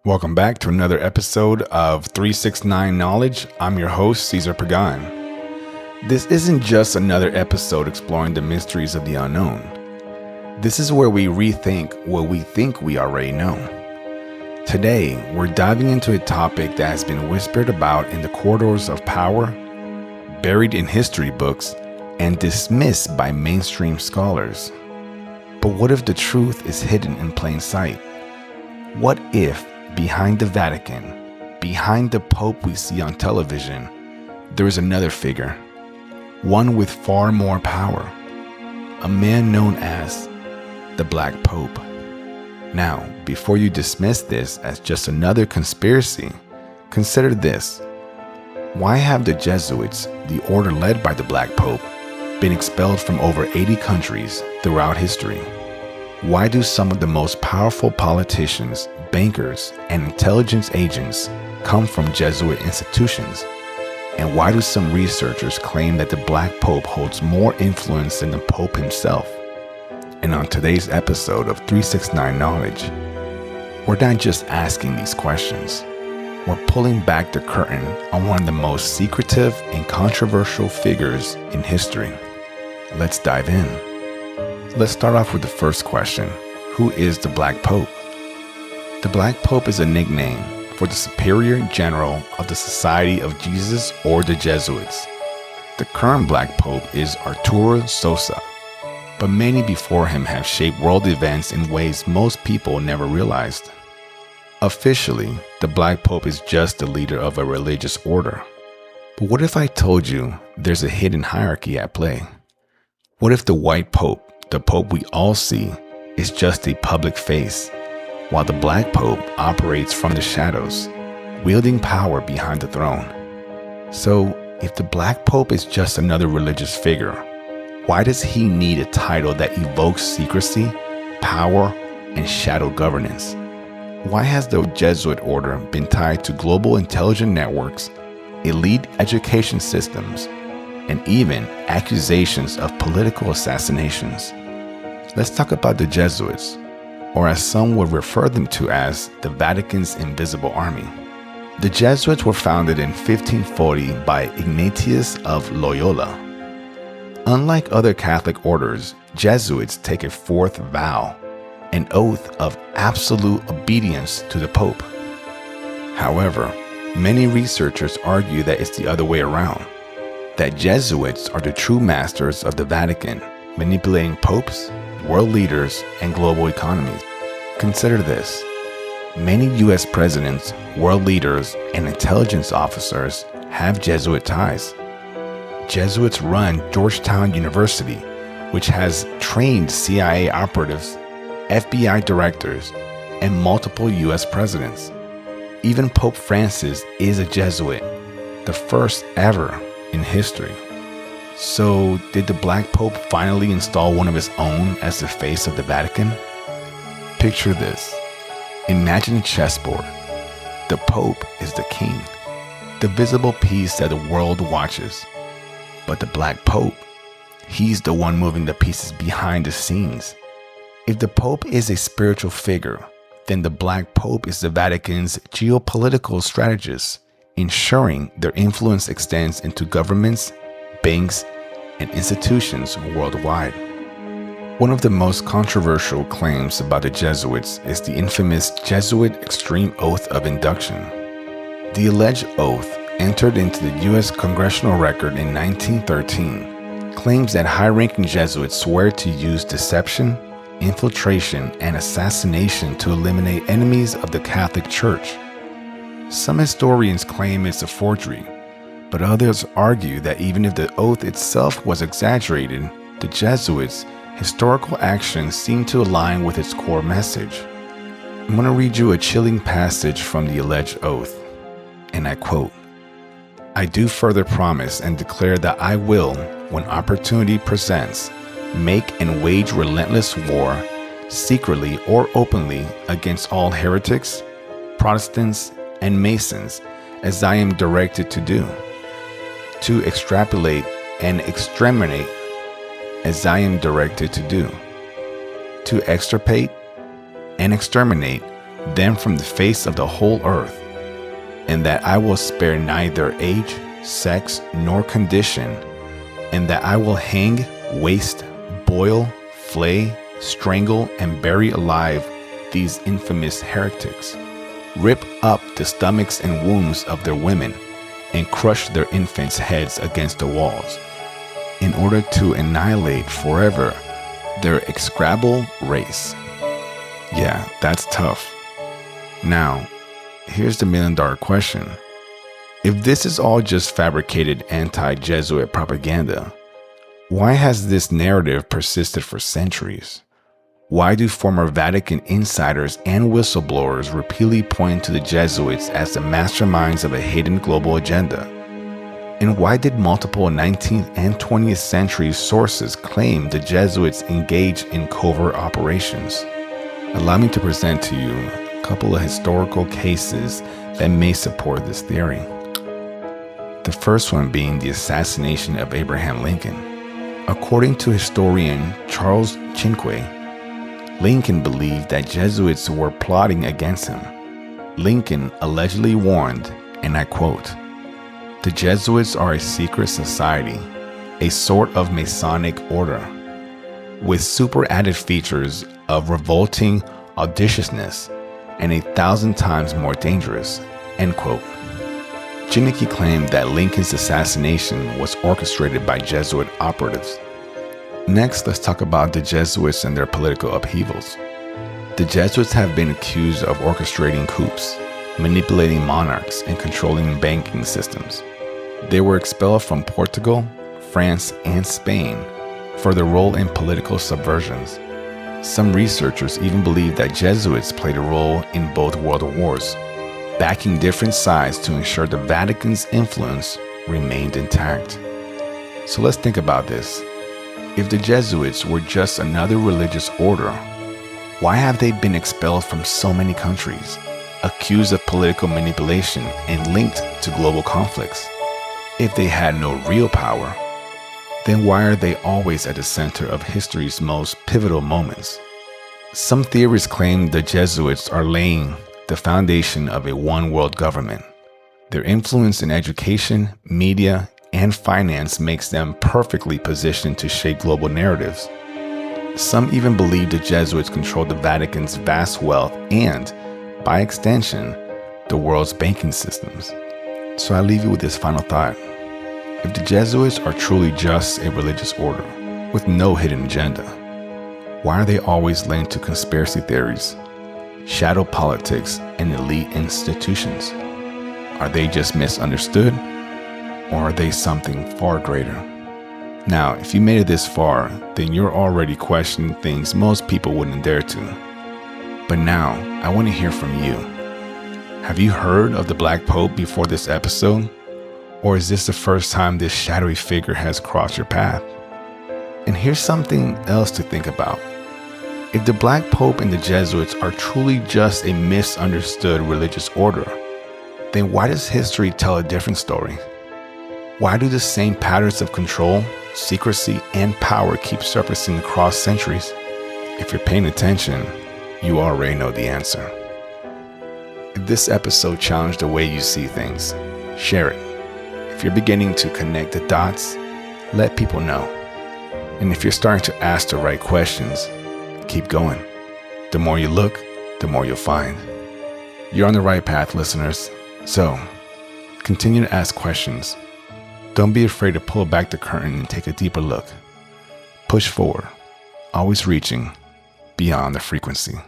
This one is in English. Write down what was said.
Welcome back to another episode of 369 Knowledge. I'm your host, Cesar Pagan. This isn't just another episode exploring the mysteries of the unknown. This is where we rethink what we think we already know. Today, we're diving into a topic that has been whispered about in the corridors of power, buried in history books, and dismissed by mainstream scholars. But what if the truth is hidden in plain sight? What if, behind the Vatican, behind the Pope we see on television, there is another figure, one with far more power, a man known as the Black Pope? Now, before you dismiss this as just another conspiracy, consider this. Why have the Jesuits, the order led by the Black Pope, been expelled from over 80 countries throughout history? Why do some of the most powerful politicians, bankers, and intelligence agents come from Jesuit institutions? And why do some researchers claim that the Black Pope holds more influence than the Pope himself? And on today's episode of 369 Knowledge, we're not just asking these questions. We're pulling back the curtain on one of the most secretive and controversial figures in history. Let's dive in. Let's start off with the first question. Who is the Black Pope? The Black Pope is a nickname for the Superior General of the Society of Jesus or the Jesuits. The current Black Pope is Arturo Sosa, but many before him have shaped world events in ways most people never realized. Officially, the Black Pope is just the leader of a religious order. But what if I told you there's a hidden hierarchy at play? What if the White Pope, the Pope we all see, is just a public face, while the Black Pope operates from the shadows, wielding power behind the throne? So, if the Black Pope is just another religious figure, why does he need a title that evokes secrecy, power, and shadow governance? Why has the Jesuit Order been tied to global intelligence networks, elite education systems, and even accusations of political assassinations? Let's talk about the Jesuits, or as some would refer them to as the Vatican's invisible army. The Jesuits were founded in 1540 by Ignatius of Loyola. Unlike other Catholic orders, Jesuits take a fourth vow, an oath of absolute obedience to the Pope. However, many researchers argue that it's the other way around, that Jesuits are the true masters of the Vatican, manipulating popes, world leaders, and global economies. Consider this. Many U.S. presidents, world leaders, and intelligence officers have Jesuit ties. Jesuits run Georgetown University, which has trained CIA operatives, FBI directors, and multiple U.S. presidents. Even Pope Francis is a Jesuit, the first ever in history. So, did the Black Pope finally install one of his own as the face of the Vatican? Picture this. Imagine a chessboard. The Pope is the king, the visible piece that the world watches. But the Black Pope, he's the one moving the pieces behind the scenes. If the Pope is a spiritual figure, then the Black Pope is the Vatican's geopolitical strategist, ensuring their influence extends into governments, banks, and institutions worldwide. One of the most controversial claims about the Jesuits is the infamous Jesuit Extreme Oath of Induction. The alleged oath, entered into the U.S. Congressional Record in 1913, claims that high-ranking Jesuits swear to use deception, infiltration, and assassination to eliminate enemies of the Catholic Church. Some historians claim it's a forgery, but others argue that even if the oath itself was exaggerated, the Jesuits' historical actions seem to align with its core message. I'm going to read you a chilling passage from the alleged oath, and I quote, "I do further promise and declare that I will, when opportunity presents, make and wage relentless war, secretly or openly, against all heretics, Protestants, and Masons, as I am directed to do, to extrapolate and exterminate, as I am directed to do, to extirpate and exterminate them from the face of the whole earth, and that I will spare neither age, sex, nor condition, and that I will hang, waste, boil, flay, strangle, and bury alive these infamous heretics, rip up the stomachs and wombs of their women, and crush their infants' heads against the walls, in order to annihilate forever their execrable race. Yeah, that's tough. Now, here's the million-dollar question. If this is all just fabricated anti-Jesuit propaganda, why has this narrative persisted for centuries? Why do former Vatican insiders and whistleblowers repeatedly point to the Jesuits as the masterminds of a hidden global agenda? And why did multiple 19th and 20th century sources claim the Jesuits engaged in covert operations? Allow me to present to you a couple of historical cases that may support this theory. The first one being the assassination of Abraham Lincoln. According to historian Charles Chinquay, Lincoln believed that Jesuits were plotting against him. Lincoln allegedly warned, and I quote, "The Jesuits are a secret society, a sort of Masonic order, with superadded features of revolting audaciousness and 1,000 times more dangerous," end quote. Chinquay claimed that Lincoln's assassination was orchestrated by Jesuit operatives. Next, let's talk about the Jesuits and their political upheavals. The Jesuits have been accused of orchestrating coups, manipulating monarchs, and controlling banking systems. They were expelled from Portugal, France, and Spain for their role in political subversions. Some researchers even believe that Jesuits played a role in both world wars, backing different sides to ensure the Vatican's influence remained intact. So let's think about this. If the Jesuits were just another religious order, why have they been expelled from so many countries, accused of political manipulation, and linked to global conflicts? If they had no real power, then why are they always at the center of history's most pivotal moments? Some theorists claim the Jesuits are laying the foundation of a one-world government. Their influence in education, media, and finance makes them perfectly positioned to shape global narratives. Some even believe the Jesuits control the Vatican's vast wealth and, by extension, the world's banking systems. So I leave you with this final thought. If the Jesuits are truly just a religious order with no hidden agenda, why are they always linked to conspiracy theories, shadow politics, and elite institutions? Are they just misunderstood? Or are they something far greater? Now, if you made it this far, then you're already questioning things most people wouldn't dare to. But now, I want to hear from you. Have you heard of the Black Pope before this episode? Or is this the first time this shadowy figure has crossed your path? And here's something else to think about. If the Black Pope and the Jesuits are truly just a misunderstood religious order, then why does history tell a different story? Why do the same patterns of control, secrecy, and power keep surfacing across centuries? If you're paying attention, you already know the answer. If this episode challenged the way you see things, share it. If you're beginning to connect the dots, let people know. And if you're starting to ask the right questions, keep going. The more you look, the more you'll find. You're on the right path, listeners. So, continue to ask questions. Don't be afraid to pull back the curtain and take a deeper look. Push forward, always reaching beyond the frequency.